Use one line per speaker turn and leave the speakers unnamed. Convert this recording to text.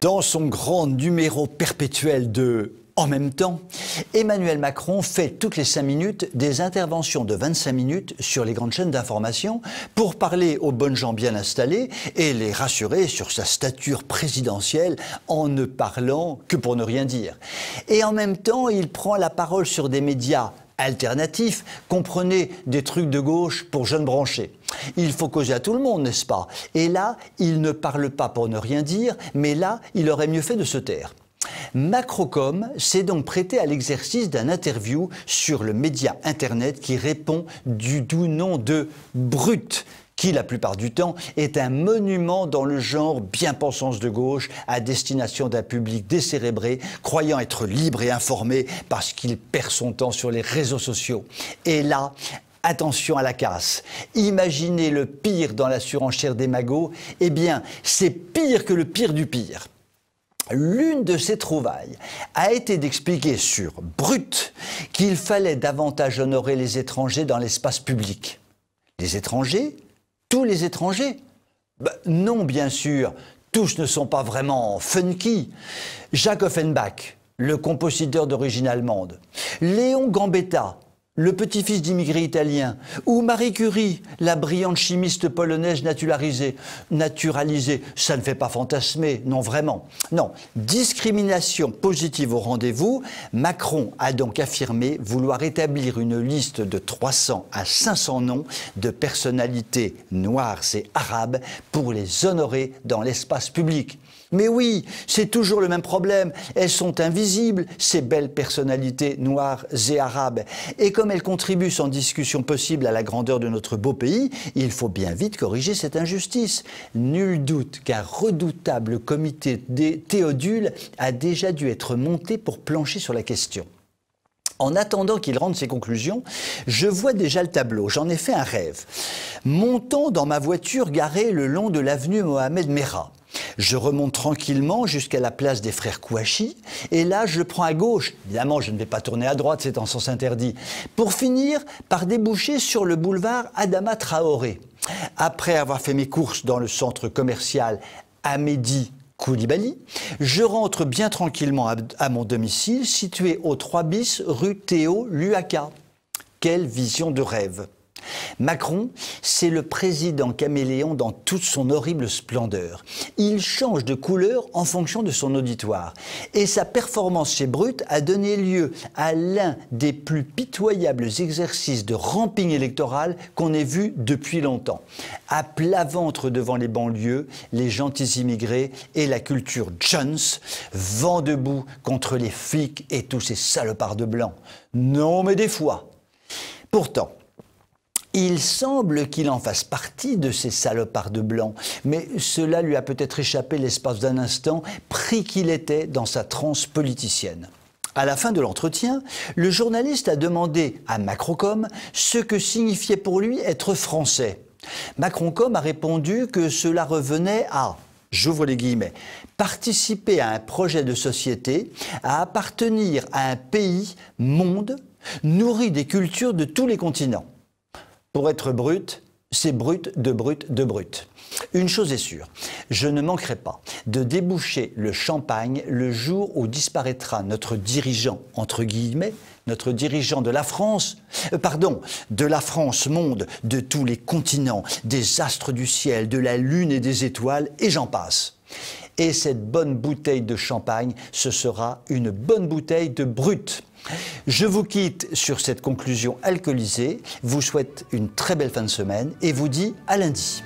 Dans son grand numéro perpétuel de « En même temps », Emmanuel Macron fait toutes les 5 minutes des interventions de 25 minutes sur les grandes chaînes d'information pour parler aux bonnes gens bien installés et les rassurer sur sa stature présidentielle en ne parlant que pour ne rien dire. Et en même temps, il prend la parole sur des médias alternatifs, comprenez des trucs de gauche pour jeunes branchés. Il faut causer à tout le monde, n'est-ce pas? Et là, il ne parle pas pour ne rien dire, mais là, il aurait mieux fait de se taire. Macrocom s'est donc prêté à l'exercice d'un interview sur le média Internet qui répond du doux nom de Brut, qui la plupart du temps est un monument dans le genre bien-pensance de gauche à destination d'un public décérébré, croyant être libre et informé parce qu'il perd son temps sur les réseaux sociaux. Et là, attention à la casse. Imaginez le pire dans la surenchère des magots, eh bien, c'est pire que le pire du pire. L'une de ses trouvailles a été d'expliquer sur Brut qu'il fallait davantage honorer les étrangers dans l'espace public. Les étrangers? Tous les étrangers? Non, bien sûr, tous ne sont pas vraiment funky. Jacques Offenbach, le compositeur d'origine allemande, Léon Gambetta, le petit-fils d'immigrés italiens, ou Marie Curie, la brillante chimiste polonaise naturalisée, ça ne fait pas fantasmer, non vraiment. Non, discrimination positive au rendez-vous, Macron a donc affirmé vouloir établir une liste de 300 à 500 noms de personnalités noires et arabes pour les honorer dans l'espace public. Mais oui, c'est toujours le même problème. Elles sont invisibles, ces belles personnalités noires et arabes. Et comme elles contribuent sans discussion possible à la grandeur de notre beau pays, il faut bien vite corriger cette injustice. Nul doute qu'un redoutable comité des Théodule a déjà dû être monté pour plancher sur la question. En attendant qu'il rende ses conclusions, je vois déjà le tableau, j'en ai fait un rêve. Montant dans ma voiture garée le long de l'avenue Mohamed Merah. Je remonte tranquillement jusqu'à la place des frères Kouachi et là je prends à gauche, évidemment je ne vais pas tourner à droite, c'est en sens interdit, pour finir par déboucher sur le boulevard Adama Traoré. Après avoir fait mes courses dans le centre commercial Amédi Koulibaly, je rentre bien tranquillement à mon domicile situé au 3 bis rue Théo Luaka. Quelle vision de rêve! Macron, c'est le président caméléon dans toute son horrible splendeur. Il change de couleur en fonction de son auditoire. Et sa performance chez Brut a donné lieu à l'un des plus pitoyables exercices de ramping électoral qu'on ait vu depuis longtemps. À plat ventre devant les banlieues, les gentils immigrés et la culture Jones, vent debout contre les flics et tous ces salopards de blancs. Non mais des fois. Pourtant, il semble qu'il en fasse partie de ces salopards de blanc, mais cela lui a peut-être échappé l'espace d'un instant, pris qu'il était dans sa transe politicienne. À la fin de l'entretien, le journaliste a demandé à Macrocom ce que signifiait pour lui être français. Macrocom a répondu que cela revenait à, j'ouvre les guillemets, participer à un projet de société, à appartenir à un pays, monde, nourri des cultures de tous les continents. Pour être brut, c'est brut de brut de brut. Une chose est sûre, je ne manquerai pas de déboucher le champagne le jour où disparaîtra notre dirigeant, entre guillemets, notre dirigeant de la France, de la France monde, de tous les continents, des astres du ciel, de la lune et des étoiles, et j'en passe. Et cette bonne bouteille de champagne, ce sera une bonne bouteille de brut. Je vous quitte sur cette conclusion alcoolisée, vous souhaite une très belle fin de semaine et vous dis à lundi.